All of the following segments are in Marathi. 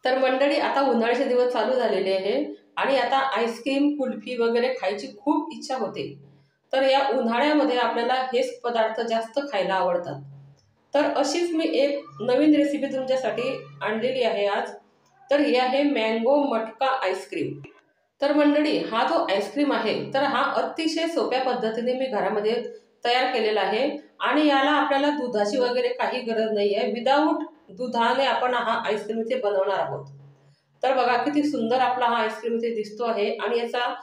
तर मंडळी, आता उन्हाळ्याचे दिवस चालू झालेले आहे आणि आता आईस्क्रीम, कुल्फी वगैरे खायची खूप इच्छा होते. तर या उन्हाळ्यामध्ये आपल्याला हेच पदार्थ जास्त खायला आवडतात. तर अशीच मी एक नवीन रेसिपी तुमच्यासाठी आणलेली आहे आज. तर ही आहे मँगो मटका आईस्क्रीम. तर मंडळी, हा जो आईस्क्रीम आहे तर हा अतिशय सोप्या पद्धतीने मी घरामध्ये तयार केलेला आहे आणि याला आपल्याला दुधाची वगैरे काही गरज नाही आहे. विदाऊट दुधाने आपण हा आईस्क्रीम इथे बनवणार आहोत. तर बघा किती सुंदर आपला हा आईस्क्रीम इथे दिसतो आहे आणि याचा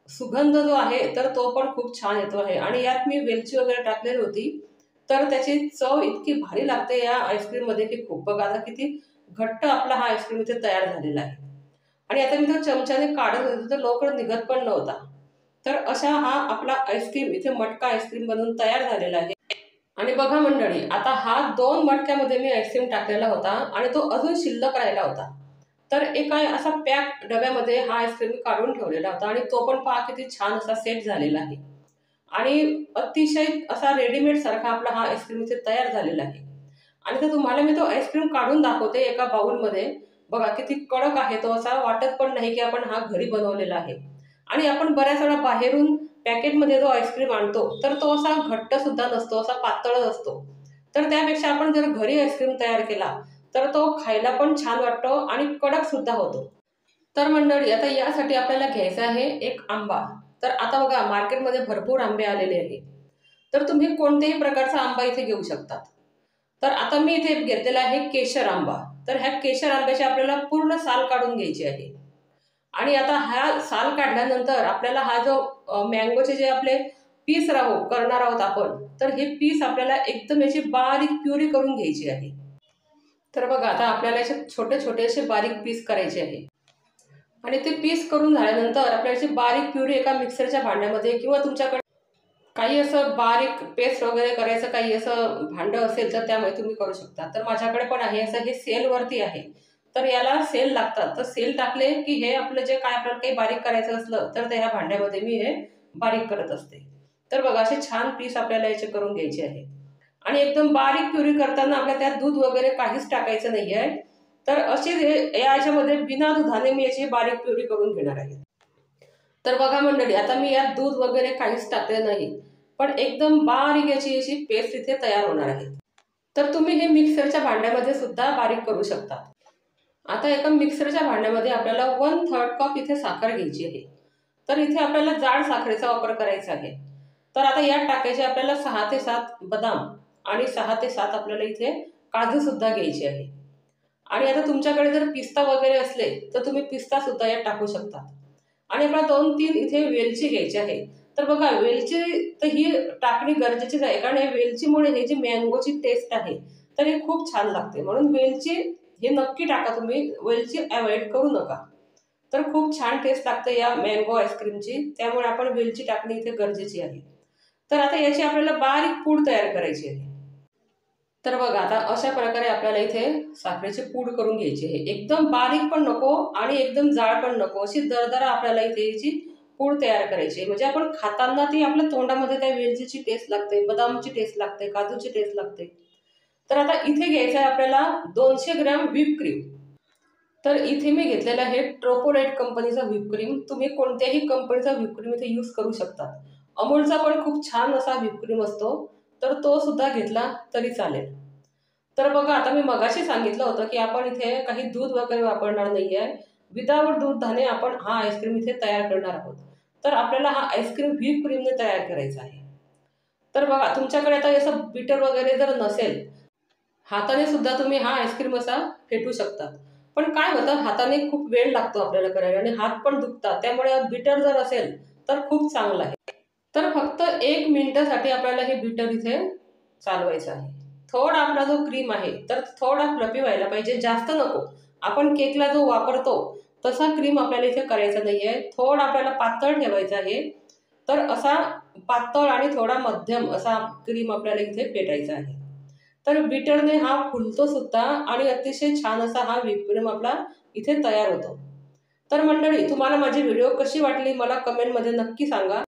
सुगंध जो आहे तर तो पण खूप छान येतो आहे आणि यात मी वेलची वगैरे टाकलेली होती. तर त्याची चव इतकी भारी लागते या आईस्क्रीम मध्ये की खूप. बघा आता किती घट्ट आपला हा आईस्क्रीम इथे तयार झालेला आहे आणि आता मी तो चमच्याने काढत होते तर लवकर निघत पण नव्हता. तर अशा हा आपला आईस्क्रीम इथे मटका आईस्क्रीम बनवून तयार झालेला आहे. आणि बघा मंडळी, आता हा 2 मटक्यामध्ये मी आईस्क्रीम टाकलेला होता आणि तो अजून शिल्लक राहिला होता. तर एका असा पॅक डब्यामध्ये हा आईस्क्रीम काढून ठेवलेला होता आणि तो पण पहा किती छान असा सेट झालेला आहे आणि अतिशय असा रेडीमेड सारखा आपला हा आईस्क्रीम इथे तयार झालेला आहे. आणि तर तुम्हाला मी तो आईस्क्रीम काढून दाखवते एका बाउलमध्ये. बघा किती कडक आहे तो, असा वाटत पण नाही की आपण हा घरी बनवलेला आहे. आणि आपण बऱ्याच वेळा बाहेरून पॅकेटमध्ये जो आईस्क्रीम आणतो तर तो असा घट्ट सुद्धा नसतो, असा पातळच असतो. तर त्यापेक्षा आपण जर घरी आईस्क्रीम तयार केला तर तो खायला पण छान वाटतो आणि कडक सुद्धा होतो. तर मंडळी, आता यासाठी आपल्याला घ्यायचा आहे एक आंबा. तर आता बघा मार्केटमध्ये भरपूर आंबे आलेले आहेत. तर तुम्ही कोणत्याही प्रकारचा आंबा इथे घेऊ शकतात. तर आता मी इथे घेतलेला आहे केशर आंबा. तर ह्या केशर आंब्याची आपल्याला पूर्ण साल काढून घ्यायची आहे. आणि आता हा साल काढल्यानंतर आपल्याला हा जो मँगोचे जे आपले पीस करणार आहोत आपण, तर हे पीस आपल्याला एकदम याची बारीक प्युरी करून घ्यायची आहे. तर बघा आता आपल्याला याचे छोटे छोटे असे बारीक पीस करायचे आहे आणि ते पीस करून झाल्यानंतर आपल्याला याची बारीक प्युरी एका मिक्सरच्या भांड्यामध्ये किंवा तुमच्याकडे काही असं बारीक पेस्ट वगैरे करायचं काही असं भांडं असेल तर त्यामुळे तुम्ही करू शकता. तर माझ्याकडे पण आहे असं, हे सेलवरती आहे. तर याला सेल लागतात. तर सेल टाकले की हे आपलं जे काय आपल्याला काही बारीक करायचं असलं तर त्या भांड्यामध्ये मी हे बारीक करत असते. तर बघा असे छान पीस आपल्याला याचे करून घ्यायचे आहे आणि एकदम बारीक प्युरी करताना आपल्याला त्यात दूध वगैरे काहीच टाकायचं नाही आहे. तर अशी याच्यामध्ये बिना दुधाने मी याची बारीक प्युरी करून घेणार आहे. तर बघा मंडळी, आता मी यात दूध वगैरे काहीच टाकले नाही, पण एकदम बारीक याची अशी पेस्ट इथे तयार होणार आहे. तर तुम्ही हे मिक्सरच्या भांड्यामध्ये सुद्धा बारीक करू शकता. आता एका मिक्सरच्या भांड्यामध्ये आपल्याला 1/3 कप इथे साखर घ्यायची आहे. तर इथे आपल्याला जाड साखरेचा वापर करायचा आहे. तर आता यात टाकायचे आपल्याला 6 ते 7 बदाम आणि 6 ते 7 आपल्याला इथे काजू सुद्धा घ्यायचे आहे. आणि आता तुमच्याकडे जर पिस्ता वगैरे असले तर तुम्ही पिस्ता सुद्धा यात टाकू शकता. आणि आपल्याला 2-3 इथे वेलची घ्यायची आहे. तर बघा वेलची तर ही टाकणी गरजेचीच आहे, कारण या वेलचीमुळे हे जी मँगोची टेस्ट आहे तर हे खूप छान लागते. म्हणून वेलची हे नक्की टाका तुम्ही, वेलची अवॉइड करू नका. तर खूप छान टेस्ट लागते या मँगो आईस्क्रीमची, त्यामुळे आपण वेलची टाकणी इथे गरजेची आहे. तर आता याची आपल्याला बारीक पूड तयार करायची आहे. तर बघा आता अशा प्रकारे आपल्याला इथे साखरेची पूड करून घ्यायची आहे. एकदम बारीक पण नको आणि एकदम जाड पण नको, अशी दरदरा आपल्याला इथे याची पूड तयार करायची आहे. म्हणजे आपण खाताना ती आपल्या तोंडामध्ये त्या वेलचीची टेस्ट लागते, बदामची टेस्ट लागते, काजूची टेस्ट लागते. तर आता इथे घ्यायचं आहे आपल्याला 200 ग्रॅम व्हिप क्रीम. तर इथे मी घेतलेलं आहे ट्रोपोलाइट कंपनीचा व्हिप क्रीम. तुम्ही कोणत्याही कंपनीचा व्हिप क्रीम इथे यूज करू शकता. अमूलचा पण खूप छान असा व्हिप क्रीम असतो, तर तो सुद्धा घेतला तरी चालेल. तर बघा आता मी मगाशी सांगितलं होतं की आपण इथे काही दूध वगैरे वापरणार नाहीये. विदाऊट दुधाने आपण हा आईस्क्रीम इथे तयार करणार आहोत. तर आपल्याला हा आईस्क्रीम व्हिप क्रीमने तयार करायचा आहे. तर बघा तुमच्याकडे आता असं बीटर वगैरे जर नसेल, हाताने सुद्धा तुम्ही हा आईस्क्रीम असा फेटू शकता. पण काय होतं, हाताने खूप वेळ लागतो आपल्याला करायला आणि हात पण दुखतात. त्यामुळे बीटर जर असेल तर खूप चांगलं आहे. तर फक्त 1 मिनिटासाठी आपल्याला हे बीटर इथे चालवायचं आहे. थोडा आपला जो क्रीम आहे तर थोडा फ्लफी व्हायला पाहिजे, जास्त नको. आपण केकला जो वापरतो तसा क्रीम आपल्याला इथे करायचा नाहीये. थोडा आपल्याला पातळ ठेवायचा आहे. तर असा पातळ आणि थोडा मध्यम असा क्रीम आपल्याला इथे फेटायचा आहे. तर बीटरने हा फुलतो सुद्धा आणि अतिशय छान असा हा व्हिप क्रीम आपला इथे तयार होतो. तर मंडळी, तुम्हाला माझी व्हिडिओ कशी वाटली मला कमेंटमध्ये नक्की सांगा.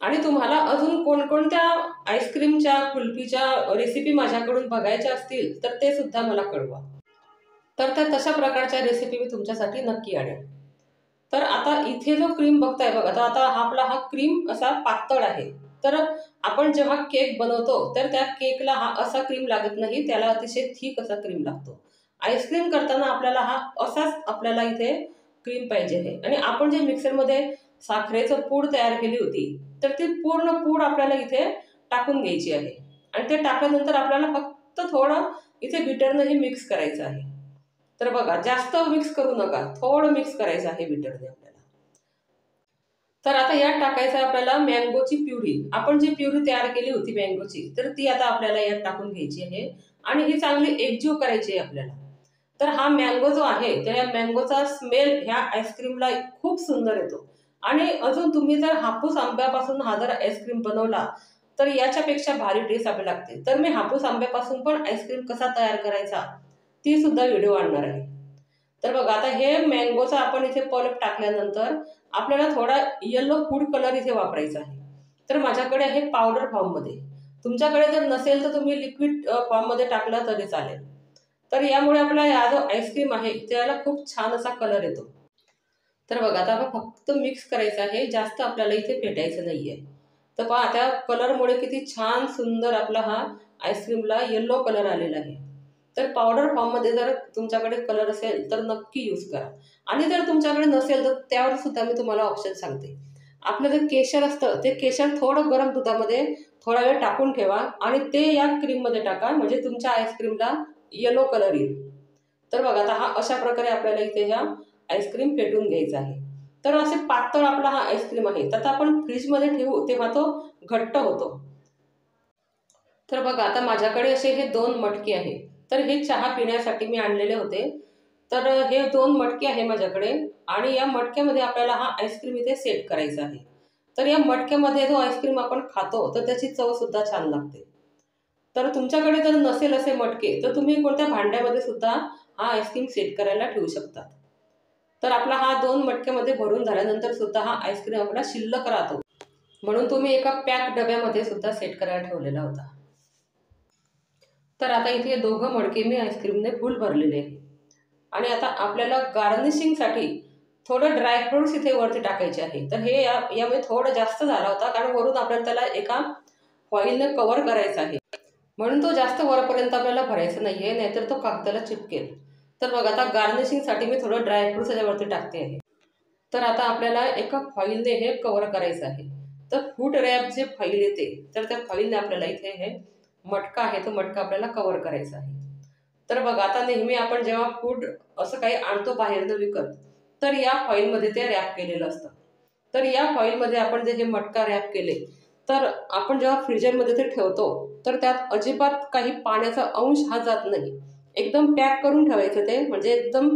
आणि तुम्हाला अजून कोणकोणत्या आईस्क्रीमच्या, कुल्फीच्या रेसिपी माझ्याकडून बघायच्या असतील तर ते सुद्धा मला कळवा. तर त्या तशा प्रकारच्या रेसिपी मी तुमच्यासाठी नक्की आणेन. तर आता इथे जो क्रीम बघताय बघा, तर आता हा क्रीम असा पातळ आहे. तर आपण जेव्हा केक बनवतो तर त्या केकला हा असा क्रीम लागत नाही, त्याला अतिशय थिक असा क्रीम लागतो. आईस्क्रीम करताना आपल्याला हा असाच आपल्याला इथे क्रीम पाहिजे आहे. आणि आपण जे मिक्सरमध्ये साखरेचं पूड तयार केली होती, तर ती पूर्ण पूड आपल्याला इथे टाकून घ्यायची आहे. आणि ते टाकल्यानंतर आपल्याला फक्त थोडं इथे बीटरने मिक्स करायचं आहे. तर बघा, जास्त मिक्स करू नका, थोडं मिक्स करायचं आहे बीटरने आपल्याला. तर आता यात टाकायचं आहे आपल्याला मँगोची प्युरी. आपण जी प्युरी तयार केली होती मँगोची, तर ती आता आपल्याला यात टाकून घ्यायची आहे आणि ही चांगली एकजीव करायची आहे आपल्याला. तर हा मँगो जो आहे, तर या मँगोचा स्मेल ह्या आईस्क्रीमला खूप सुंदर येतो. आणि अजून तुम्ही जर हापूस आंब्यापासून हा जर आईस्क्रीम बनवला, तर याच्यापेक्षा भारी टेस्ट आपल्याला लागते. तर मी हापूस आंब्यापासून पण आईस्क्रीम कसा तयार करायचा, ती सुद्धा व्हिडिओ आणणार आहे. तर बघा, आता हे मँगोचा आपण इथे पल्प टाकल्यानंतर आपल्याला थोडा येलो फूड कलर इथे वापरायचा आहे. तर माझ्याकडे आहे पावडर फॉर्ममध्ये. तुमच्याकडे जर नसेल तर तुम्ही लिक्विड फॉर्ममध्ये टाकला तरी चालेल. तर यामुळे आपला हा जो आईस्क्रीम आहे त्याला खूप छान असा कलर येतो. तर बघा, आता आपण फक्त मिक्स करायचं आहे, जास्त आपल्याला इथे फेटायचं नाहीये. तर पहा, त्या कलरमुळे किती छान सुंदर आपला हा आईस्क्रीमला येलो कलर आलेला आहे. तर पावडर फॉर्ममध्ये जर तुमच्याकडे कलर असेल तर नक्की यूज करा. आणि जर तुमच्याकडे नसेल तर त्यावर सुद्धा मी तुम्हाला ऑप्शन सांगते. आपलं जे केशर असतं, ते केशर थोडं गरम दुधामध्ये थोडा वेळ टाकून ठेवा आणि ते या क्रीममध्ये टाका, म्हणजे तुमच्या आईस्क्रीमला येलो कलर येईल. तर बघा, आता हा अशा प्रकारे आपल्याला इथे ह्या आईस्क्रीम फेटून घ्यायचा आहे. तर असे पातळ आपला हा आईस्क्रीम आहे, तर आता आपण फ्रीजमध्ये ठेवू तेव्हा तो घट्ट होतो. तर बघा, आता माझ्याकडे असे हे 2 मटके आहे. तर हे चहा पिण्यासाठी मी आणलेले होते. तर हे 2 मटके आहे माझ्याकडे आणि या मटक्यामध्ये आपल्याला हा आईस्क्रीम इथे सेट करायचा आहे. तर या मटक्यामध्ये जो आईस्क्रीम आपण खातो तर त्याची चव सुद्धा छान लागते. तर तुमच्याकडे जर नसेल असे मटके, तर तुम्ही कोणत्या भांड्यामध्ये सुद्धा हा आईस्क्रीम सेट करायला ठेवू शकता. तर आपला हा 2 मटक्यामध्ये भरून झाल्यानंतर सुद्धा हा आईस्क्रीम आपला शिल्लक राहतो. म्हणून तुम्ही एका पॅक डब्यामध्ये सुद्धा सेट करायला ठेवलेला होता. तर आता इथे 2 मडके मी आईस्क्रीमने फुल भरलेले आहे. आणि आता आपल्याला गार्निशिंगसाठी थोडं ड्रायफ्रुट्स इथे वरती टाकायचे आहे. तर हे यामध्ये थोडं जास्त झाला होता, कारण वरून आपल्याला त्याला एका फॉइलने कव्हर करायचं आहे. म्हणून तो जास्त वरपर्यंत आपल्याला भरायचा नाहीये, नाहीतर तो कागदाला चिपकेल. तर बघा, आता गार्निशिंगसाठी मी थोडं ड्रायफ्रुट्स याच्यावरती टाकते आहे. तर आता आपल्याला एका फॉइलने हे कव्हर करायचं आहे. तर फूड रॅप जे फॉइल येते, तर त्या फॉइलने आपल्याला इथे हे मटका आहे, तो मटका आपल्याला कव्हर करायचा आहे. तर बघा, आता नेहमी आपण जेव्हा फूड असं काही आणतो बाहेरनं विकत, तर या फॉइलमध्ये ते रॅप केलेलं असतं. तर या फॉइलमध्ये आपण जे हे मटका रॅप केले, तर आपण जेव्हा फ्रीजरमध्ये ते ठेवतो, तर त्यात अजिबात काही पाण्याचा अंश हा जात नाही. एकदम पॅक करून ठेवायचं ते, म्हणजे एकदम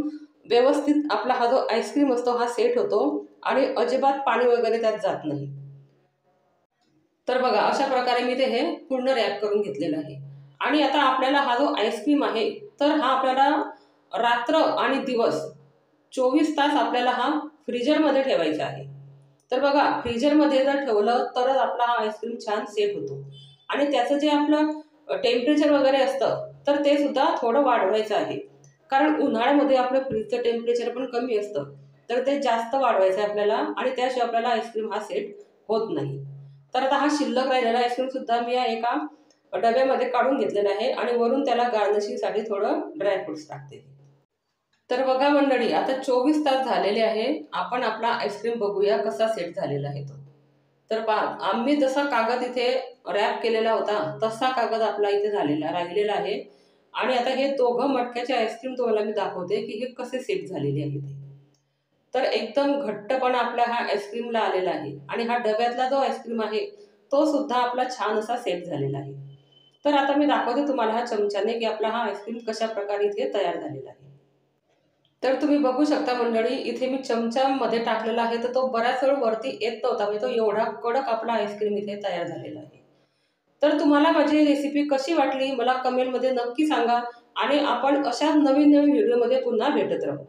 व्यवस्थित आपला हा जो आईस्क्रीम असतो हा सेट होतो आणि अजिबात पाणी वगैरे त्यात जात नाही. तर बघा, अशा प्रकारे मी ते हे पूर्ण रॅप करून घेतलेलं आहे. आणि आता आपल्याला हा जो आईस्क्रीम आहे, तर हा आपल्याला रात्र आणि दिवस 24 तास आपल्याला हा फ्रीजरमध्ये ठेवायचा आहे. तर बघा, फ्रीजरमध्ये जर ठेवलं तरच आपला हा आईस्क्रीम छान सेट होतो. आणि त्याचं जे आपलं टेम्परेचर वगैरे असतं, तर ते सुद्धा थोडं वाढवायचं आहे. कारण उन्हाळ्यामध्ये आपलं फ्रीजचं टेम्परेचर पण कमी असतं. तर ते जास्त वाढवायचं आहे आपल्याला आणि त्याशिवाय आपल्याला आईस्क्रीम हा सेट होत नाही. तर आता हा शिल्लक राहिलेला आईस्क्रीम सुद्धा मी या एका डब्यामध्ये काढून घेतलेला आहे आणि वरून त्याला गार्निशिंगसाठी थोडं ड्रायफ्रुट्स टाकते. तर बघा मंडळी, आता 24 तास झालेले आहे. आपण आपला आईस्क्रीम बघूया कसा सेट झालेला आहे तो. तर पहा, आम्ही जसा कागद इथे रॅप केलेला होता, तसा कागद आपला इथे राहिलेला आहे. आणि आता हे 2 मटक्याचे आईस्क्रीम तुम्हाला मी दाखवते की हे कसे सेट झालेले आहे ते. तर एकदम घट्टपणा आपल्या हा आईस्क्रीमला आलेला आहे आणि हा डब्यातला जो आईस्क्रीम आहे, तो सुद्धा आपला छान असा सेट झालेला आहे. तर आता मी दाखवते तुम्हाला हा चमच्याने की आपला हा आईस्क्रीम कशा प्रकारे इथे तयार झालेला आहे. तर तुम्ही बघू शकता मंडळी, इथे मी चमच्यामध्ये टाकलेला आहे, तर तो बऱ्याच वेळ वरती येत नव्हता, म्हणजे तो एवढा कडक आपला आईस्क्रीम इथे तयार झालेला आहे. तर तुम्हाला माझी रेसिपी कशी वाटली मला कमेंटमध्ये नक्की सांगा आणि आपण अशा नवीन नवीन व्हिडिओमध्ये पुन्हा भेटत राहू.